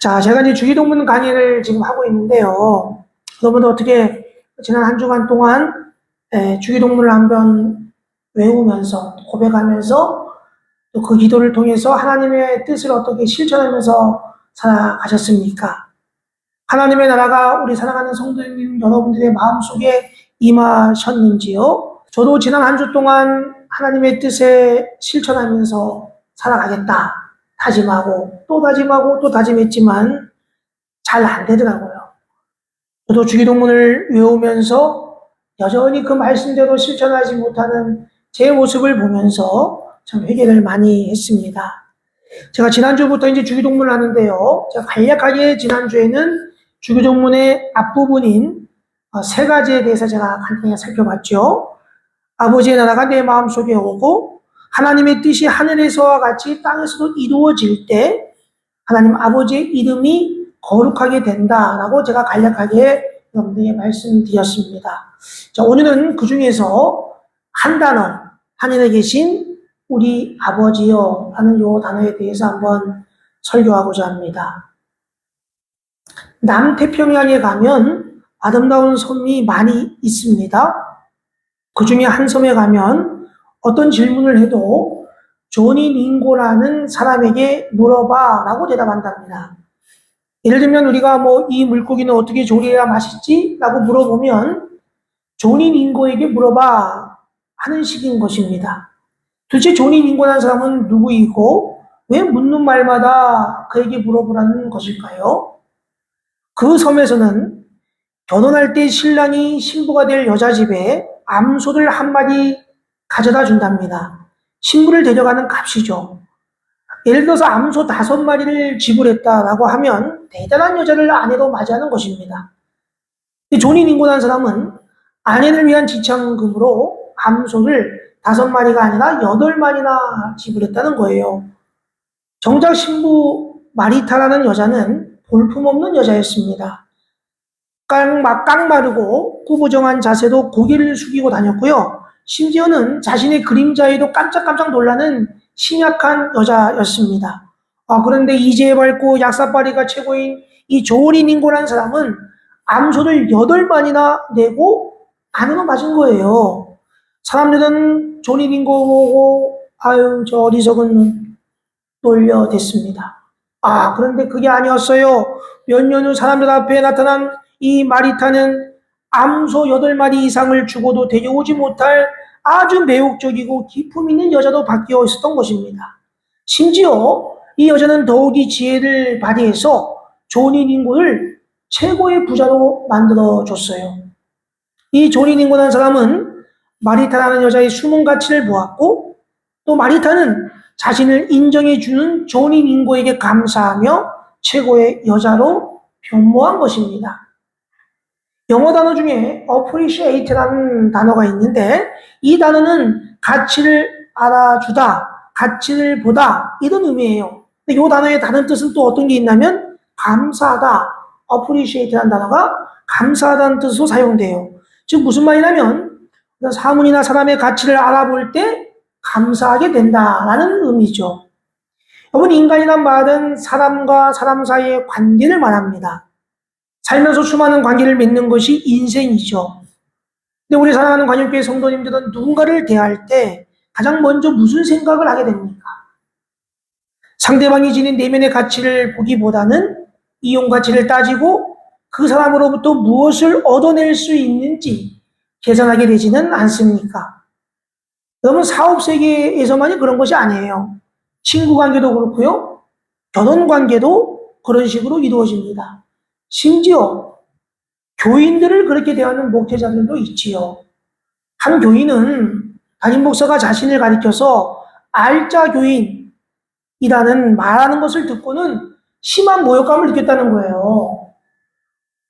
자, 제가 이제 주기도문 강의를 지금 하고 있는데요. 여러분들 어떻게 지난 한 주간 동안 주기도문을 한번 외우면서 고백하면서 또 그 기도를 통해서 하나님의 뜻을 어떻게 실천하면서 살아가셨습니까? 하나님의 나라가 우리 사랑하는 성도님 여러분들의 마음속에 임하셨는지요? 저도 지난 한 주 동안 하나님의 뜻에 실천하면서 살아가겠다 다짐하고 또 다짐하고 또 다짐했지만 잘 안 되더라고요. 저도 주기도문을 외우면서 여전히 그 말씀대로 실천하지 못하는 제 모습을 보면서 참 회개를 많이 했습니다. 제가 지난주부터 이제 주기도문을 하는데요. 제가 간략하게 지난주에는 주기도문의 앞부분인 세 가지에 대해서 제가 간단히 살펴봤죠. 아버지의 나라가 내 마음속에 오고 하나님의 뜻이 하늘에서와 같이 땅에서도 이루어질 때 하나님 아버지의 이름이 거룩하게 된다라고 제가 간략하게 여러분들에게 말씀드렸습니다. 자, 오늘은 그 중에서 한 단어, 하늘에 계신 우리 아버지여 하는 요 단어에 대해서 한번 설교하고자 합니다. 남태평양에 가면 아름다운 섬이 많이 있습니다. 그 중에 한 섬에 가면 어떤 질문을 해도 조니 링고라는 사람에게 물어봐 라고 대답한답니다. 예를 들면 우리가 이 물고기는 어떻게 조리해야 맛있지? 라고 물어보면 조니 링고에게 물어봐 하는 식인 것입니다. 도대체 조니 링고라는 사람은 누구이고 왜 묻는 말마다 그에게 물어보라는 것일까요? 그 섬에서는 결혼할 때 신랑이 신부가 될 여자 집에 암소를 한 마리 가져다 준답니다. 신부를 데려가는 값이죠. 예를 들어서 암소 5마리를 지불했다라고 하면 대단한 여자를 아내로 맞이하는 것입니다. 조니 링고라는 사람은 아내를 위한 지참금으로 암소를 5마리가 아니라 8마리나 지불했다는 거예요. 정작 신부 마리타라는 여자는 볼품없는 여자였습니다. 깡마르고 구부정한 자세로 고개를 숙이고 다녔고요. 심지어는 자신의 그림자에도 깜짝깜짝 놀라는 신약한 여자였습니다. 그런데 이제 밝고 약사빠리가 최고인 이 조니 링고라는 사람은 암소를 8마리나 내고 아내로 맞은 거예요. 사람들은 조니 링고 보고 아유 저 어리석은 놀려댔습니다. 그런데 그게 아니었어요. 몇 년 후 사람들 앞에 나타난 이 마리타는 암소 8마리 이상을 죽어도 데려오지 못할 아주 매혹적이고 기품 있는 여자로 바뀌어 있었던 것입니다. 심지어 이 여자는 더욱이 지혜를 발휘해서 조니 링고를 최고의 부자로 만들어줬어요. 이 조니 링고라는 사람은 마리타라는 여자의 숨은 가치를 보았고 또 마리타는 자신을 인정해주는 조니 링고에게 감사하며 최고의 여자로 변모한 것입니다. 영어 단어 중에 appreciate라는 단어가 있는데 이 단어는 가치를 알아주다, 가치를 보다 이런 의미예요. 근데 이 단어의 다른 뜻은 또 어떤 게 있냐면 감사하다, appreciate라는 단어가 감사하다는 뜻으로 사용돼요. 즉 무슨 말이냐면 사물이나 사람의 가치를 알아볼 때 감사하게 된다라는 의미죠. 여러분 인간이란 말은 사람과 사람 사이의 관계를 말합니다. 살면서 수많은 관계를 맺는 것이 인생이죠. 근데 우리 사랑하는 관용교회 성도님들은 누군가를 대할 때 가장 먼저 무슨 생각을 하게 됩니까? 상대방이 지닌 내면의 가치를 보기보다는 이용 가치를 따지고 그 사람으로부터 무엇을 얻어낼 수 있는지 계산하게 되지는 않습니까? 여러분 사업 세계에서만이 그런 것이 아니에요. 친구 관계도 그렇고요. 결혼 관계도 그런 식으로 이루어집니다. 심지어 교인들을 그렇게 대하는 목회자들도 있지요. 한 교인은 담임 목사가 자신을 가리켜서 알짜 교인이라는 말하는 것을 듣고는 심한 모욕감을 느꼈다는 거예요.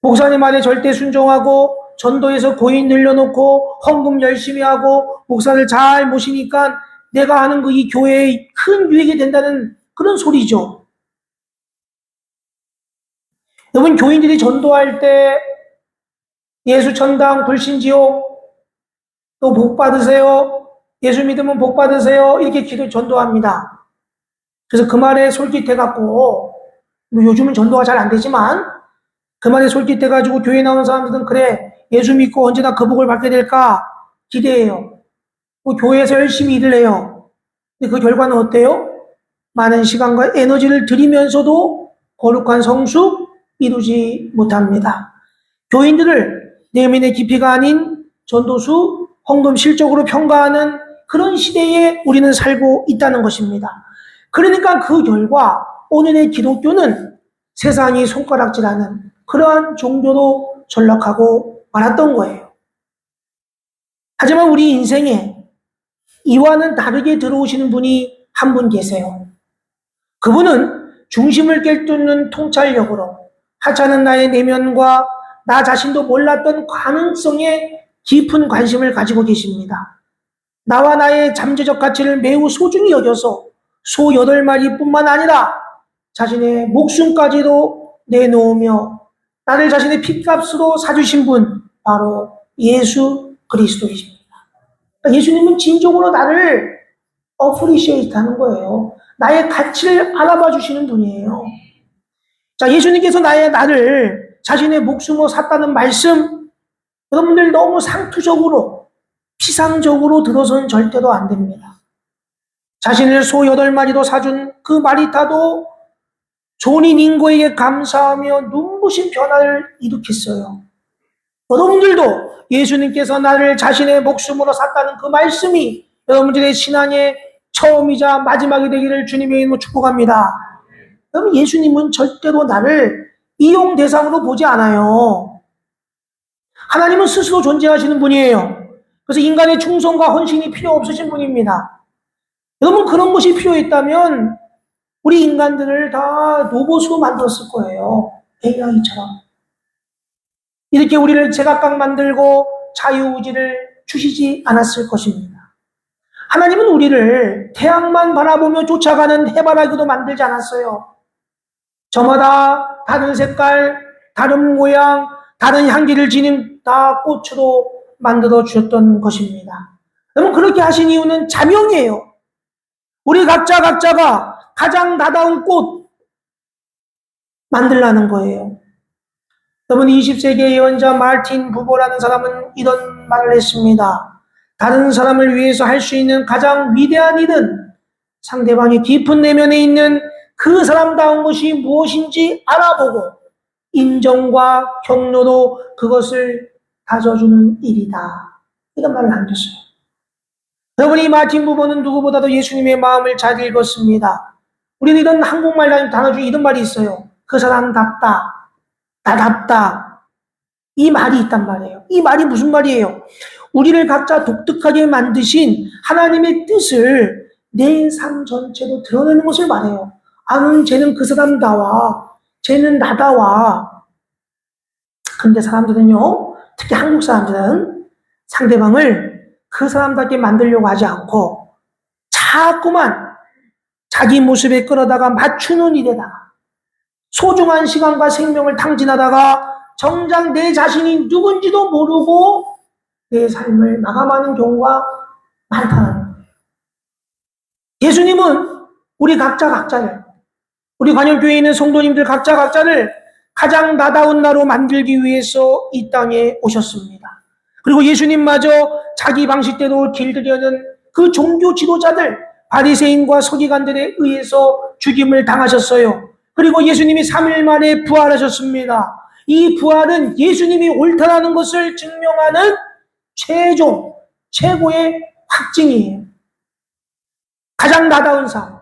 목사님 말에 절대 순종하고 전도에서 고인 늘려놓고 헌금 열심히 하고 목사를 잘 모시니까 내가 하는 이 교회에 큰 유익이 된다는 그런 소리죠. 여러분 교인들이 전도할 때 예수 천당 불신지옥 또 복 받으세요. 예수 믿으면 복 받으세요. 이렇게 전도합니다. 그래서 그 말에 솔깃해갖고 뭐 요즘은 전도가 잘 안 되지만 그 말에 솔깃해가지고 교회 나오는 사람들은 그래 예수 믿고 언제나 그 복을 받게 될까 기대해요. 뭐 교회에서 열심히 일을 해요. 근데 그 결과는 어때요? 많은 시간과 에너지를 들이면서도 거룩한 성숙 이루지 못합니다. 교인들을 내면의 깊이가 아닌 전도수, 헌금 실적으로 평가하는 그런 시대에 우리는 살고 있다는 것입니다. 그러니까 그 결과 오늘의 기독교는 세상이 손가락질하는 그러한 종교로 전락하고 말았던 거예요. 하지만 우리 인생에 이와는 다르게 들어오시는 분이 한 분 계세요. 그분은 중심을 꿰뚫는 통찰력으로 하찮은 나의 내면과 나 자신도 몰랐던 가능성에 깊은 관심을 가지고 계십니다. 나와 나의 잠재적 가치를 매우 소중히 여겨서 소 8마리뿐만 아니라 자신의 목숨까지도 내놓으며 나를 자신의 핏값으로 사주신 분 바로 예수 그리스도이십니다. 예수님은 진정으로 나를 어프리시에이트 하는 거예요. 나의 가치를 알아봐 주시는 분이에요. 자, 예수님께서 나를 자신의 목숨으로 샀다는 말씀, 여러분들 너무 상투적으로, 피상적으로 들어서는 절대로 안 됩니다. 자신을 소 8마리도 사준 그 마리타도 존인 인고에게 감사하며 눈부신 변화를 일으켰어요. 여러분들도 예수님께서 나를 자신의 목숨으로 샀다는 그 말씀이 여러분들의 신앙의 처음이자 마지막이 되기를 주님의 이름으로 축복합니다. 여러분, 예수님은 절대로 나를 이용 대상으로 보지 않아요. 하나님은 스스로 존재하시는 분이에요. 그래서 인간의 충성과 헌신이 필요 없으신 분입니다. 여러분, 그런 것이 필요했다면 우리 인간들을 다 로봇으로 만들었을 거예요. AI처럼. 이렇게 우리를 제각각 만들고 자유의지를 주시지 않았을 것입니다. 하나님은 우리를 태양만 바라보며 쫓아가는 해바라기도 만들지 않았어요. 저마다 다른 색깔, 다른 모양, 다른 향기를 지닌 다 꽃으로 만들어 주셨던 것입니다. 여러분, 그렇게 하신 이유는 자명이에요. 우리 각자가 가장 나다운 꽃 만들라는 거예요. 여러분, 20세기 예언자 마르틴 부보라는 사람은 이런 말을 했습니다. 다른 사람을 위해서 할 수 있는 가장 위대한 일은 상대방의 깊은 내면에 있는 그 사람다운 것이 무엇인지 알아보고 인정과 격려로 그것을 다져주는 일이다. 이런 말을 남겼어요. 여러분, 이 마틴 부보는 누구보다도 예수님의 마음을 잘 읽었습니다. 우리는 이런 한국말 단어 중에 이런 말이 있어요. 그 사람답다, 나답다. 이 말이 있단 말이에요. 이 말이 무슨 말이에요? 우리를 각자 독특하게 만드신 하나님의 뜻을 내 삶 전체로 드러내는 것을 말해요. 쟤는 그 사람다와, 쟤는 나다와. 근데 사람들은요, 특히 한국 사람들은 상대방을 그 사람답게 만들려고 하지 않고 자꾸만 자기 모습에 끌어다가 맞추는 일에다가 소중한 시간과 생명을 탕진하다가 정작 내 자신이 누군지도 모르고 내 삶을 마감하는 경우가 많다는 거예요. 예수님은 우리 각자를, 우리 관영교회에 있는 성도님들 각자를 가장 나다운 나로 만들기 위해서 이 땅에 오셨습니다. 그리고 예수님마저 자기 방식대로 길들여는 그 종교 지도자들, 바리새인과 서기관들에 의해서 죽임을 당하셨어요. 그리고 예수님이 3일 만에 부활하셨습니다. 이 부활은 예수님이 옳다라는 것을 증명하는 최고의 확증이에요. 가장 나다운 삶,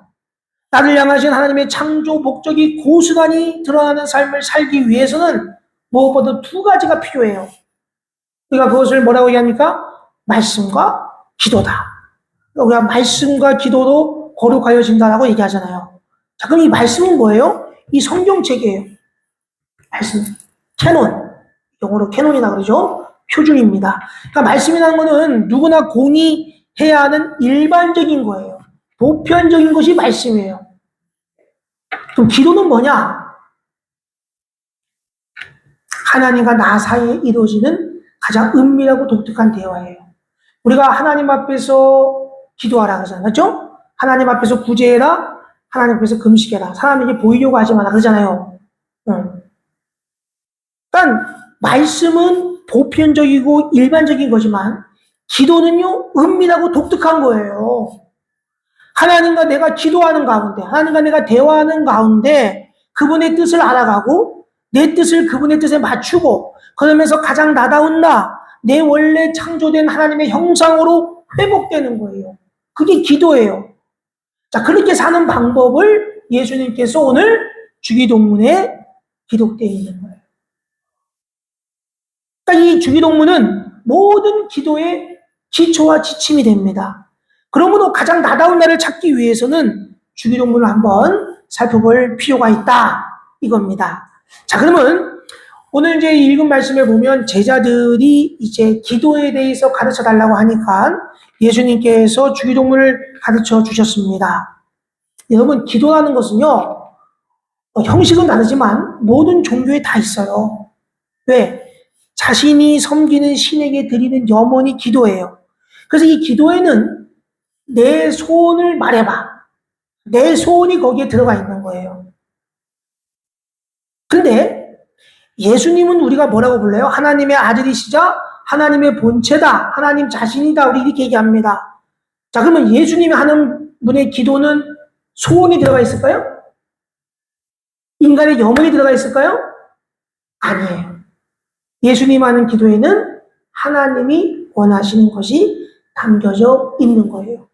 나를 향하신 하나님의 창조 목적이 고스란히 드러나는 삶을 살기 위해서는 무엇보다 2가지가 필요해요. 우리가 그것을 뭐라고 얘기합니까? 말씀과 기도다. 우리가 말씀과 기도로 거룩하여진다라고 얘기하잖아요. 자, 그럼 이 말씀은 뭐예요? 이 성경책이에요. 말씀, 캐논, 영어로 캐논이라고 그러죠. 표준입니다. 그러니까 말씀이라는 것은 누구나 공의해야 하는 일반적인 거예요. 보편적인 것이 말씀이에요. 그럼 기도는 뭐냐? 하나님과 나 사이에 이루어지는 가장 은밀하고 독특한 대화예요. 우리가 하나님 앞에서 기도하라 그러잖아요. 그렇죠? 하나님 앞에서 구제해라. 하나님 앞에서 금식해라. 사람에게 보이려고 하지 마라. 그러잖아요. 그러니까 말씀은 보편적이고 일반적인 거지만 기도는요, 은밀하고 독특한 거예요. 하나님과 내가 기도하는 가운데, 하나님과 내가 대화하는 가운데 그분의 뜻을 알아가고 내 뜻을 그분의 뜻에 맞추고 그러면서 가장 나다운 내 원래 창조된 하나님의 형상으로 회복되는 거예요. 그게 기도예요. 자, 그렇게 사는 방법을 예수님께서 오늘 주기도문에 기록되어 있는 거예요. 그러니까 이 주기도문은 모든 기도의 기초와 지침이 됩니다. 그러므로 가장 나다운 나를 찾기 위해서는 주기도문을 한번 살펴볼 필요가 있다. 이겁니다. 자, 그러면 오늘 이제 읽은 말씀에 보면 제자들이 이제 기도에 대해서 가르쳐 달라고 하니까 예수님께서 주기도문을 가르쳐 주셨습니다. 여러분, 기도라는 것은요, 형식은 다르지만 모든 종교에 다 있어요. 왜? 자신이 섬기는 신에게 드리는 염원이 기도예요. 그래서 이 기도에는 내 소원을 말해봐. 내 소원이 거기에 들어가 있는 거예요. 근데 예수님은 우리가 뭐라고 불러요? 하나님의 아들이시자 하나님의 본체다. 하나님 자신이다. 우리 이렇게 얘기합니다. 자, 그러면 예수님이 하는 분의 기도는 소원이 들어가 있을까요? 인간의 염원이 들어가 있을까요? 아니에요. 예수님 하는 기도에는 하나님이 원하시는 것이 담겨져 있는 거예요.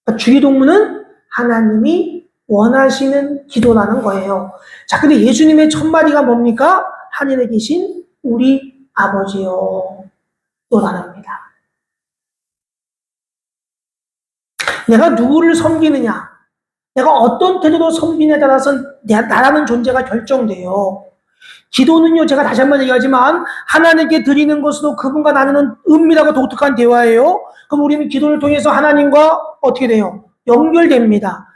그러니까 주기도문은 하나님이 원하시는 기도라는 거예요. 자, 근데 예수님의 첫 마디가 뭡니까? 하늘에 계신 우리 아버지요. 또라랍니다. 내가 누구를 섬기느냐, 내가 어떤 태도로 섬기느냐에 따라서 나라는 존재가 결정돼요. 기도는요, 제가 다시 한번 얘기하지만 하나님께 드리는 것으로 그분과 나누는 은밀하고 독특한 대화예요. 그럼 우리는 기도를 통해서 하나님과 어떻게 돼요? 연결됩니다.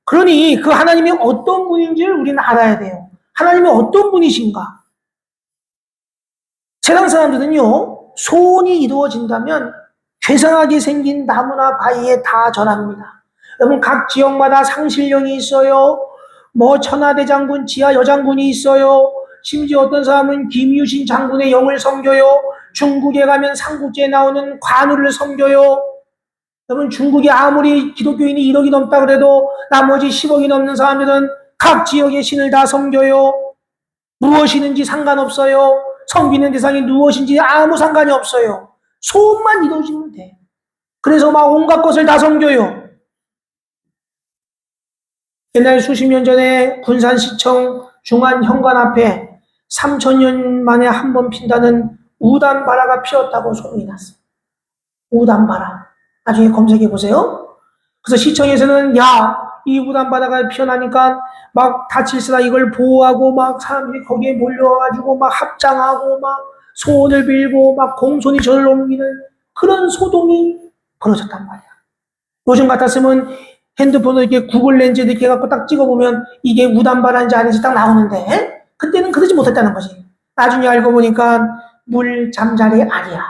그러니 그 하나님이 어떤 분인지를 우리는 알아야 돼요. 하나님이 어떤 분이신가? 세상 사람들은요, 소원이 이루어진다면 괴상하게 생긴 나무나 바위에 다 절합니다. 여러분, 각 지역마다 상실령이 있어요. 뭐 천하대장군, 지하여장군이 있어요. 심지어 어떤 사람은 김유신 장군의 영을 섬겨요. 중국에 가면 삼국지에 나오는 관우를 섬겨요. 여러분, 중국이 아무리 기독교인이 1억이 넘다 그래도 나머지 10억이 넘는 사람들은 각 지역의 신을 다 섬겨요. 무엇이든지 상관없어요. 섬기는 대상이 무엇인지 아무 상관이 없어요. 소원만 이루어지면 돼. 그래서 막 온갖 것을 다 섬겨요. 옛날 수십 년 전에 군산시청 중안현관 앞에 3000년 만에 한 번 핀다는 우담바라가 피었다고 소문이 났어요. 우담바라. 나중에 검색해 보세요. 그래서 시청에서는 이 우담바라가 피어나니까 막 다칠세라 이걸 보호하고 막 사람들이 거기에 몰려와가지고 막 합장하고 막 소원을 빌고 막 공손히 절을 옮기는 그런 소동이 벌어졌단 말이야. 요즘 같았으면 핸드폰을 이렇게 구글 렌즈 이렇게 해갖고 딱 찍어보면 이게 우담바라인지 아닌지 딱 나오는데 그때는 그러지 못했다는 거지. 나중에 알고 보니까 물 잠자리 알이야.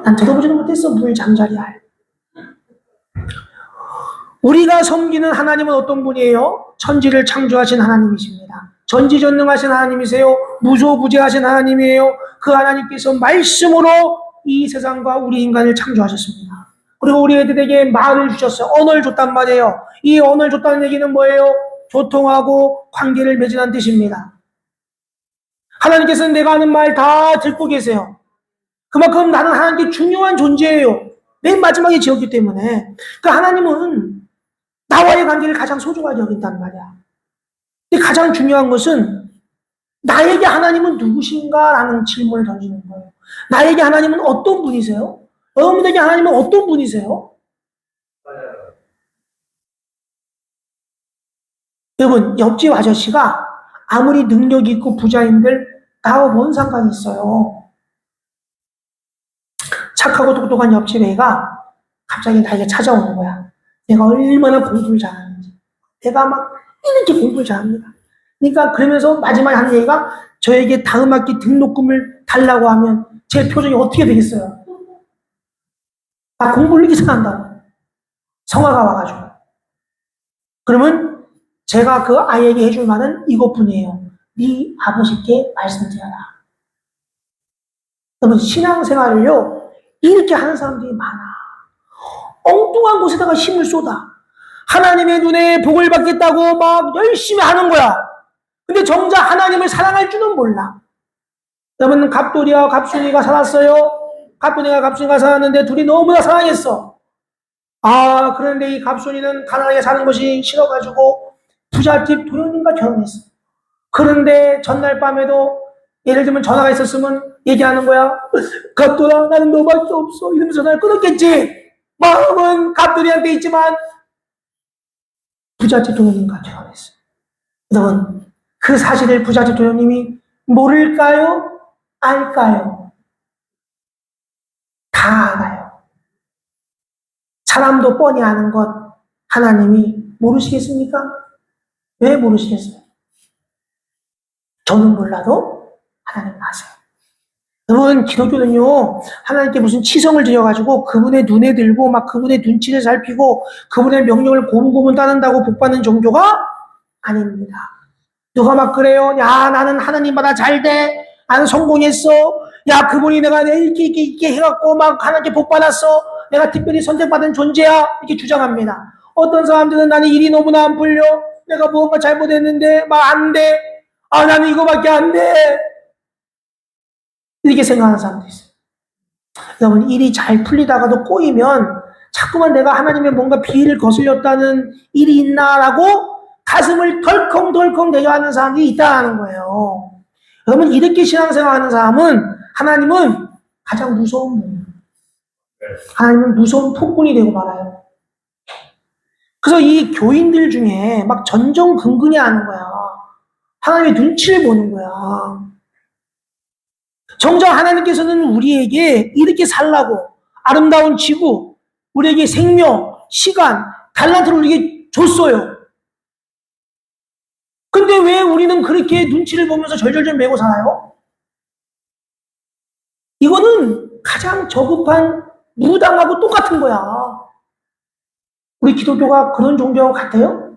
난 들어보지도 못했어. 물 잠자리 알. 우리가 섬기는 하나님은 어떤 분이에요? 천지를 창조하신 하나님이십니다. 전지전능하신 하나님이세요. 무소부재하신 하나님이에요. 그 하나님께서 말씀으로 이 세상과 우리 인간을 창조하셨습니다. 그리고 우리 애들에게 말을 주셨어요. 언어를 줬단 말이에요. 이 언어를 줬다는 얘기는 뭐예요? 교통하고 관계를 맺으라는 뜻입니다. 하나님께서는 내가 하는 말 다 듣고 계세요. 그만큼 나는 하나님께 중요한 존재예요. 맨 마지막에 지었기 때문에. 그 하나님은 나와의 관계를 가장 소중하게 여긴단 말이야. 근데 가장 중요한 것은 나에게 하나님은 누구신가? 라는 질문을 던지는 거예요. 나에게 하나님은 어떤 분이세요? 여러분에게 하나님은 어떤 분이세요? 여러분, 옆집 아저씨가 아무리 능력 있고 부자인들 나하고 뭔 상관이 있어요? 착하고 똑똑한 옆집 애가 갑자기 나에게 찾아오는 거야. 내가 얼마나 공부를 잘하는지. 내가 막 이렇게 공부를 잘합니다. 그러니까 그러면서 마지막에 하는 얘기가 저에게 다음 학기 등록금을 달라고 하면 제 표정이 어떻게 되겠어요? 나 공부를 이렇게 잘한다고. 성화가 와가지고. 그러면 제가 그 아이에게 해줄 말은 이것뿐이에요. 네 아버지께 말씀드려라. 그러면 신앙생활을요, 이렇게 하는 사람들이 많아. 엉뚱한 곳에다가 힘을 쏟아. 하나님의 눈에 복을 받겠다고 막 열심히 하는 거야. 근데 정작 하나님을 사랑할 줄은 몰라. 여러분, 갑돌이와 갑순이가 살았어요. 갑돌이가 갑순이가 살았는데 둘이 너무나 사랑했어. 그런데 이 갑순이는 가난하게 사는 것이 싫어가지고 부잣집 도련님과 결혼했어. 그런데 전날 밤에도 예를 들면 전화가 있었으면 얘기하는 거야. 갑돌아, 나는 너밖에 없어. 이러면서 전화를 끊었겠지. 마음은 갑돌이한테 있지만 부잣집 도련님과 결혼했어. 여러분, 그 사실을 부잣집 도련님이 모를까요? 알까요? 다 알아요. 사람도 뻔히 아는 것 하나님이 모르시겠습니까? 왜 모르시겠어요? 저는 몰라도 하나님은 아세요. 여러분, 기독교는요, 하나님께 무슨 치성을 드려가지고 그분의 눈에 들고 막 그분의 눈치를 살피고 그분의 명령을 고문고문 따른다고 복받는 종교가 아닙니다. 누가 막 그래요. 야, 나는 하나님보다 잘 돼. 나는 성공했어. 야, 그분이 내가 이렇게 해갖고 막 하나님께 복받았어. 내가 특별히 선택받은 존재야. 이렇게 주장합니다. 어떤 사람들은 나는 일이 너무나 안 풀려. 내가 무언가 잘못했는데 막 안 돼. 나는 이거밖에 안 돼. 이렇게 생각하는 사람도 있어요. 여러분, 일이 잘 풀리다가도 꼬이면 자꾸만 내가 하나님의 뭔가 비위를 거슬렸다는 일이 있나라고 가슴을 덜컹덜컹 내려하는 사람들이 있다는 거예요. 여러분, 이렇게 신앙생활하는 사람은 하나님은 가장 무서운 분이에요. 하나님은 무서운 폭군이 되고 말아요. 그래서 이 교인들 중에 막 전전긍긍이 하는 거야. 하나님의 눈치를 보는 거야. 정작 하나님께서는 우리에게 이렇게 살라고 아름다운 지구, 우리에게 생명, 시간, 달란트를 우리에게 줬어요. 근데 왜 우리는 그렇게 눈치를 보면서 절절절 매고 살아요? 이거는 가장 저급한 무당하고 똑같은 거야. 우리 기독교가 그런 종교하고 같아요?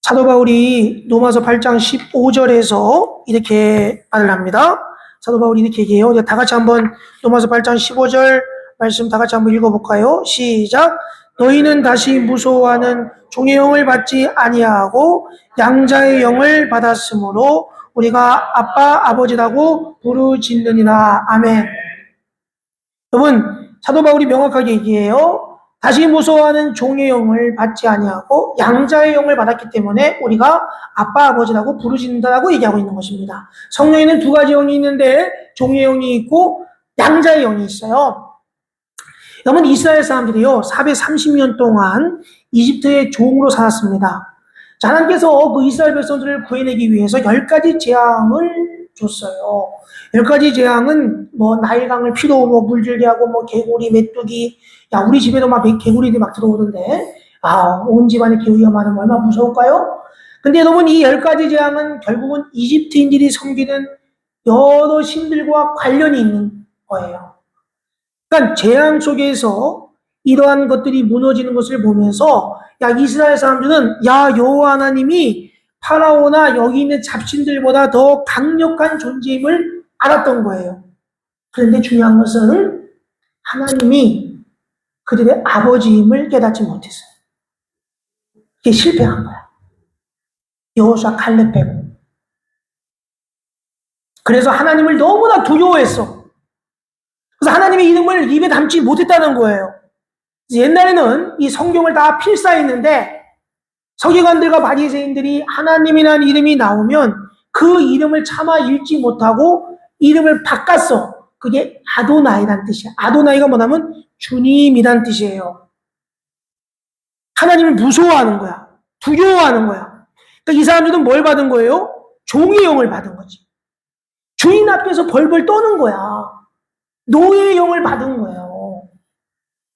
사도 바울이 로마서 8장 15절에서 이렇게 말을 합니다. 사도 바울이 이렇게 얘기해요. 다 같이 한번 로마서 8장 15절 말씀 다 같이 한번 읽어볼까요? 시작. 너희는 다시 무소하는 종의 영을 받지 아니하고 양자의 영을 받았으므로 우리가 아빠 아버지라고 부르짖느니라. 아멘. 여러분, 사도 바울이 명확하게 얘기해요. 다시 무소하는 종의 영을 받지 아니하고 양자의 영을 받았기 때문에 우리가 아빠 아버지라고 부르짖는다라고 얘기하고 있는 것입니다. 성령에는 두 가지 영이 있는데 종의 영이 있고 양자의 영이 있어요. 여러분, 이스라엘 사람들이요 430년 동안 이집트의 종으로 살았습니다. 하나님께서 그 이스라엘 백성들을 구해내기 위해서 10가지 재앙을 줬어요. 10가지 재앙은 나일강을 피로 물들게 하고 개구리, 메뚜기, 우리 집에도 막 개구리들이 막 들어오던데 온 집안에 개구리가 많으면 얼마나 무서울까요? 근데 여러분, 이 10가지 재앙은 결국은 이집트인들이 섬기는 여러 신들과 관련이 있는 거예요. 그러니까 재앙 속에서 이러한 것들이 무너지는 것을 보면서 이스라엘 사람들은 여호와 하나님이 파라오나 여기 있는 잡신들보다 더 강력한 존재임을 알았던 거예요. 그런데 중요한 것은 하나님이 그들의 아버지임을 깨닫지 못했어요. 이게 실패한 거야. 여호수아 칼렙 빼고. 그래서 하나님을 너무나 두려워했어. 그래서 하나님의 이름을 입에 담지 못했다는 거예요. 옛날에는 이 성경을 다 필사했는데 서기관들과 바리새인들이 하나님이라는 이름이 나오면 그 이름을 차마 읽지 못하고 이름을 바꿨어. 그게 아도나이란 뜻이야. 아도나이가 뭐냐면 주님이란 뜻이에요. 하나님을 무서워하는 거야. 두려워하는 거야. 그러니까 이 사람들은 뭘 받은 거예요? 종의 영을 받은 거지. 주인 앞에서 벌벌 떠는 거야. 노예의 영을 받은 거예요.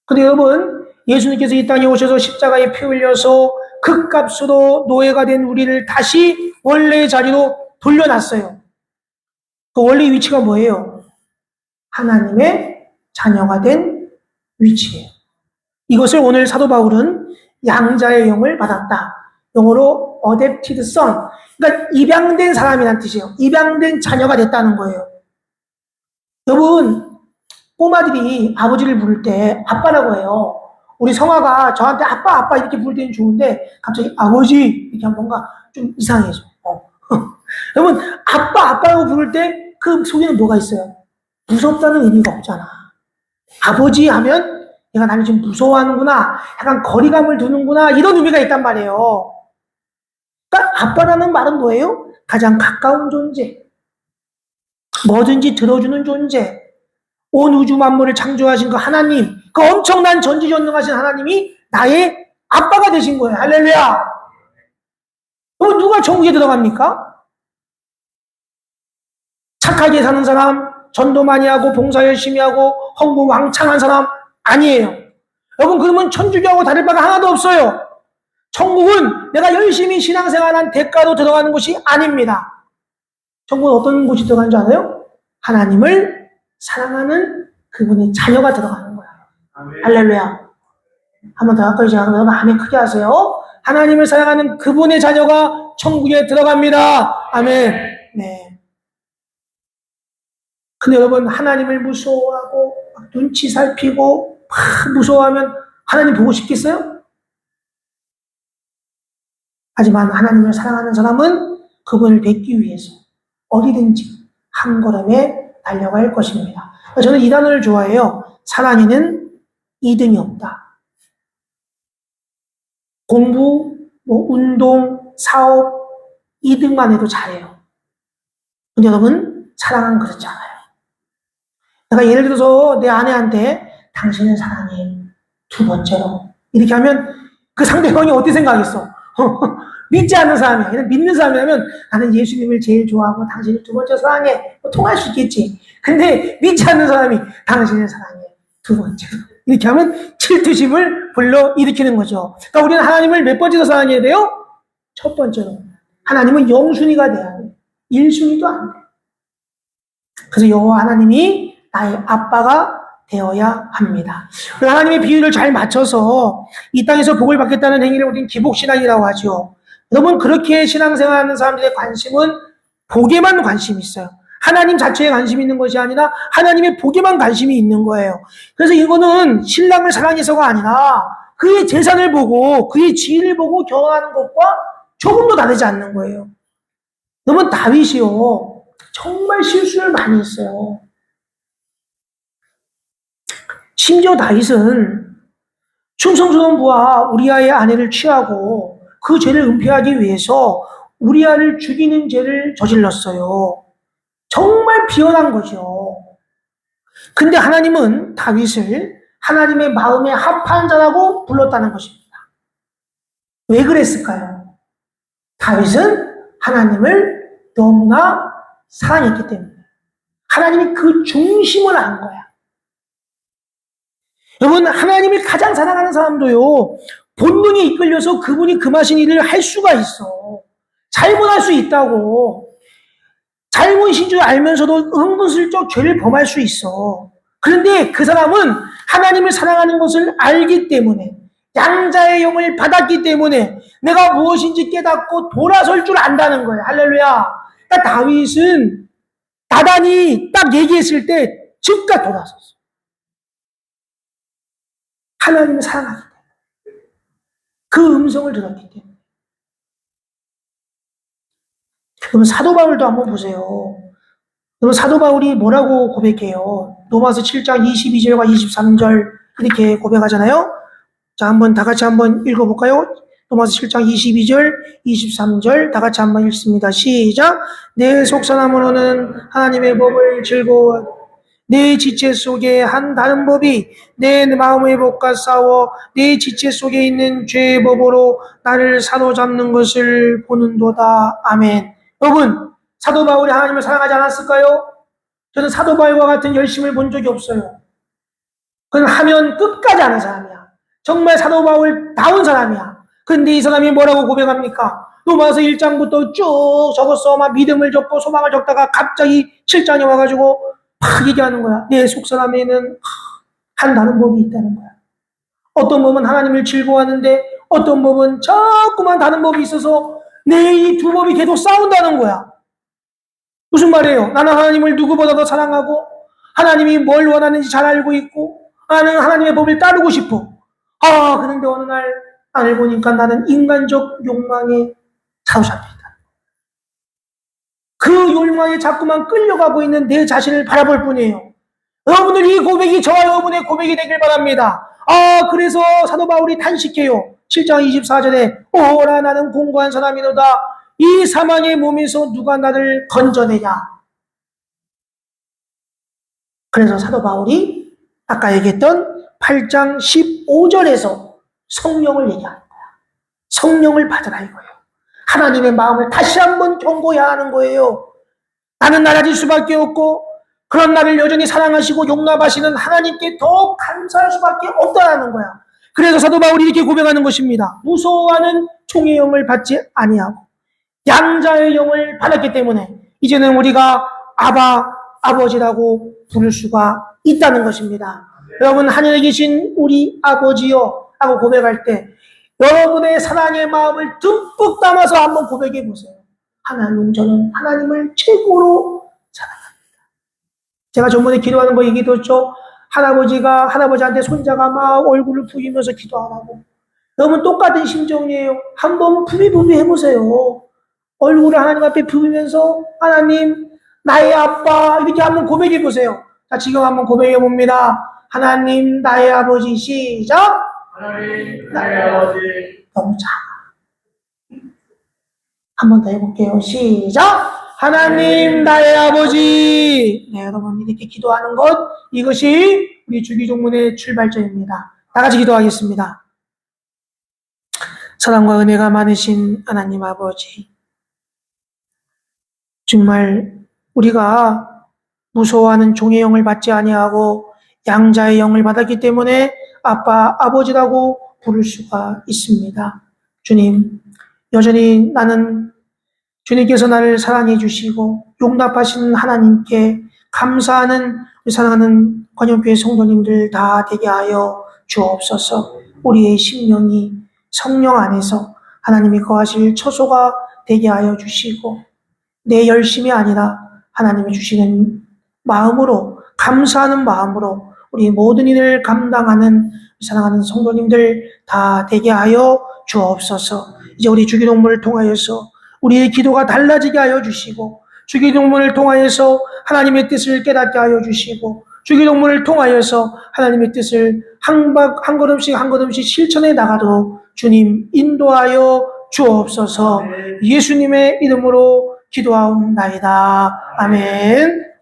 근데 여러분, 예수님께서 이 땅에 오셔서 십자가에 피 흘려서 극값으로 노예가 된 우리를 다시 원래의 자리로 돌려놨어요. 그 원래의 위치가 뭐예요? 하나님의 자녀가 된 위치예요. 이것을 오늘 사도 바울은 양자의 영을 받았다. 영어로 adopted son. 그러니까 입양된 사람이란 뜻이에요. 입양된 자녀가 됐다는 거예요. 여러분, 꼬마들이 아버지를 부를 때 아빠라고 해요. 우리 성화가 저한테 아빠, 아빠 이렇게 부를 때는 좋은데 갑자기 아버지 이렇게 하면 뭔가 좀 이상해져. 여러분, 아빠, 아빠라고 부를 때 그 속에는 뭐가 있어요? 무섭다는 의미가 없잖아. 아버지 하면 얘가 나를 좀 무서워하는구나, 약간 거리감을 두는구나, 이런 의미가 있단 말이에요. 그러니까 아빠라는 말은 뭐예요? 가장 가까운 존재, 뭐든지 들어주는 존재, 온 우주 만물을 창조하신 그 하나님, 그 엄청난 전지전능하신 하나님이 나의 아빠가 되신 거예요. 할렐루야. 그럼 누가 천국에 들어갑니까? 착하게 사는 사람, 전도 많이 하고 봉사 열심히 하고 헌금 왕창한 사람 아니에요. 여러분, 그러면 천주교하고 다를 바가 하나도 없어요. 천국은 내가 열심히 신앙생활한 대가로 들어가는 곳이 아닙니다. 천국은 어떤 곳이 들어가는 줄 알아요? 하나님을 사랑하는 그분의 자녀가 들어가는 거야. 할렐루야. 한 번 더 가까이 제가 여러분 아멘 크게 하세요. 하나님을 사랑하는 그분의 자녀가 천국에 들어갑니다. 아멘. 네. 근데 여러분, 하나님을 무서워하고 눈치 살피고 막 무서워하면 하나님 보고 싶겠어요? 하지만 하나님을 사랑하는 사람은 그분을 뵙기 위해서 어디든지 한 걸음에 달려갈 것입니다. 저는 이 단어를 좋아해요. 사랑에는 2등이 없다. 공부, 운동, 사업 2등만 해도 잘해요. 근데 여러분, 사랑은 그렇지 않아요. 내가 예를 들어서 내 아내한테 당신을 사랑해, 두 번째로 이렇게 하면 그 상대방이 어떻게 생각하겠어? 믿지 않는 사람이야. 그냥 믿는 사람이라면 나는 예수님을 제일 좋아하고 당신을 두 번째 사랑해, 통할 수 있겠지. 근데 믿지 않는 사람이 당신을 사랑해, 두 번째로 이렇게 하면 질투심을 불러일으키는 거죠. 그러니까 우리는 하나님을 몇 번째로 사랑해야 돼요? 첫 번째로. 하나님은 영순위가 돼야 돼. 1순위도 안 돼. 그래서 여호와 하나님이 나의 아빠가 되어야 합니다. 하나님의 비유를 잘 맞춰서 이 땅에서 복을 받겠다는 행위를 우리는 기복신앙이라고 하죠. 여러분, 그렇게 신앙생활하는 사람들의 관심은 복에만 관심이 있어요. 하나님 자체에 관심이 있는 것이 아니라 하나님의 복에만 관심이 있는 거예요. 그래서 이거는 신랑을 사랑해서가 아니라 그의 재산을 보고 그의 지위를 보고 경험하는 것과 조금도 다르지 않는 거예요. 여러분, 다윗이요, 정말 실수를 많이 했어요. 심지어 다윗은 충성스러운 부하 우리아의 아내를 취하고 그 죄를 은폐하기 위해서 우리아를 죽이는 죄를 저질렀어요. 정말 비열한 거죠. 근데 하나님은 다윗을 하나님의 마음에 합한 자라고 불렀다는 것입니다. 왜 그랬을까요? 다윗은 하나님을 너무나 사랑했기 때문에. 하나님이 그 중심을 안 거야. 여러분, 하나님을 가장 사랑하는 사람도요, 본능에 이끌려서 그분이 금하신 일을 할 수가 있어. 잘못할 수 있다고. 잘못인 줄 알면서도 은근슬쩍 죄를 범할 수 있어. 그런데 그 사람은 하나님을 사랑하는 것을 알기 때문에, 양자의 영을 받았기 때문에 내가 무엇인지 깨닫고 돌아설 줄 안다는 거예요. 할렐루야. 그러니까 다윗은 나단이 딱 얘기했을 때 즉각 돌아섰어. 하나님을 사랑하기 때문에. 그 음성을 들었기 때문에. 그러면 사도 바울도 한번 보세요. 그러면 사도 바울이 뭐라고 고백해요? 로마서 7장 22절과 23절 이렇게 고백하잖아요. 자, 한번 다 같이 한번 읽어볼까요? 로마서 7장 22절, 23절 다 같이 한번 읽습니다. 시작. 내 속사람으로는 하나님의 법을 즐거워 내 지체 속에 한 다른 법이 내 마음의 법과 싸워 내 지체 속에 있는 죄의 법으로 나를 사로잡는 것을 보는도다. 아멘. 여러분, 사도 바울이 하나님을 사랑하지 않았을까요? 저는 사도 바울과 같은 열심을 본 적이 없어요. 그는 하면 끝까지 하는 사람이야. 정말 사도 바울다운 사람이야. 근데 이 사람이 뭐라고 고백합니까? 로마서 1장부터 쭉 적었어. 막 믿음을 적고 소망을 적다가 갑자기 7장에 와가지고 막 얘기하는 거야. 내 속사람에는 한 다른 법이 있다는 거야. 어떤 법은 하나님을 즐거워하는데 어떤 법은 자꾸만 다른 법이 있어서 내 이 두 법이 계속 싸운다는 거야. 무슨 말이에요? 나는 하나님을 누구보다도 사랑하고 하나님이 뭘 원하는지 잘 알고 있고 나는 하나님의 법을 따르고 싶어. 그런데 어느 날 나를 보니까 나는 인간적 욕망에 사로잡힌다. 그 욕망에 자꾸만 끌려가고 있는 내 자신을 바라볼 뿐이에요. 여러분들 이 고백이 저와 여러분의 고백이 되길 바랍니다. 그래서 사도 바울이 탄식해요. 7장 24절에 오라 나는 공고한 사람이로다. 이 사망의 몸에서 누가 나를 건져내냐. 그래서 사도 바울이 아까 얘기했던 8장 15절에서 성령을 얘기하는 거야. 성령을 받으라 이거예요. 하나님의 마음을 다시 한번 경고해야 하는 거예요. 나는 나라질 수밖에 없고 그런 나를 여전히 사랑하시고 용납하시는 하나님께 더 감사할 수밖에 없다는 거야. 그래서 사도 바울이 이렇게 고백하는 것입니다. 무서워하는 종의 영을 받지 아니하고 양자의 영을 받았기 때문에 이제는 우리가 아버지라고 부를 수가 있다는 것입니다. 여러분 하늘에 계신 우리 아버지요 하고 고백할 때 여러분의 사랑의 마음을 듬뿍 담아서 한번 고백해 보세요. 하나님, 저는 하나님을 최고로 사랑합니다. 제가 전번에 기도하는 거 얘기했죠. 할아버지한테 손자가 막 얼굴을 부비면서 기도하라고. 여러분 똑같은 심정이에요. 한번 부비 해보세요. 얼굴을 하나님 앞에 부비면서 하나님, 나의 아빠 이렇게 한번 고백해 보세요. 자, 지금 한번 고백해 봅니다. 하나님, 나의 아버지. 시작. 하나님, 나의 아버지. 너무 작아. 한 번 더 해볼게요. 시작. 하나님, 나의 아버지. 네, 여러분 이렇게 기도하는 것, 이것이 우리 주기도문의 출발점입니다. 다 같이 기도하겠습니다. 사랑과 은혜가 많으신 하나님 아버지, 정말 우리가 무서워하는 종의 영을 받지 아니하고 양자의 영을 받았기 때문에 아빠, 아버지라고 부를 수가 있습니다. 주님, 여전히 나는 주님께서 나를 사랑해 주시고 용납하시는 하나님께 감사하는 우리 사랑하는 관영교회 성도님들 다 되게 하여 주옵소서. 우리의 심령이 성령 안에서 하나님이 거하실 처소가 되게 하여 주시고 내 열심이 아니라 하나님이 주시는 마음으로 감사하는 마음으로 우리 모든 일을 감당하는 사랑하는 성도님들 다 되게 하여 주옵소서. 이제 우리 주기도문을 통하여서 우리의 기도가 달라지게 하여 주시고 주기도문을 통하여서 하나님의 뜻을 깨닫게 하여 주시고 주기도문을 통하여서 하나님의 뜻을 한 걸음씩 한 걸음씩 실천해 나가도록 주님 인도하여 주옵소서. 예수님의 이름으로 기도하옵나이다. 아멘.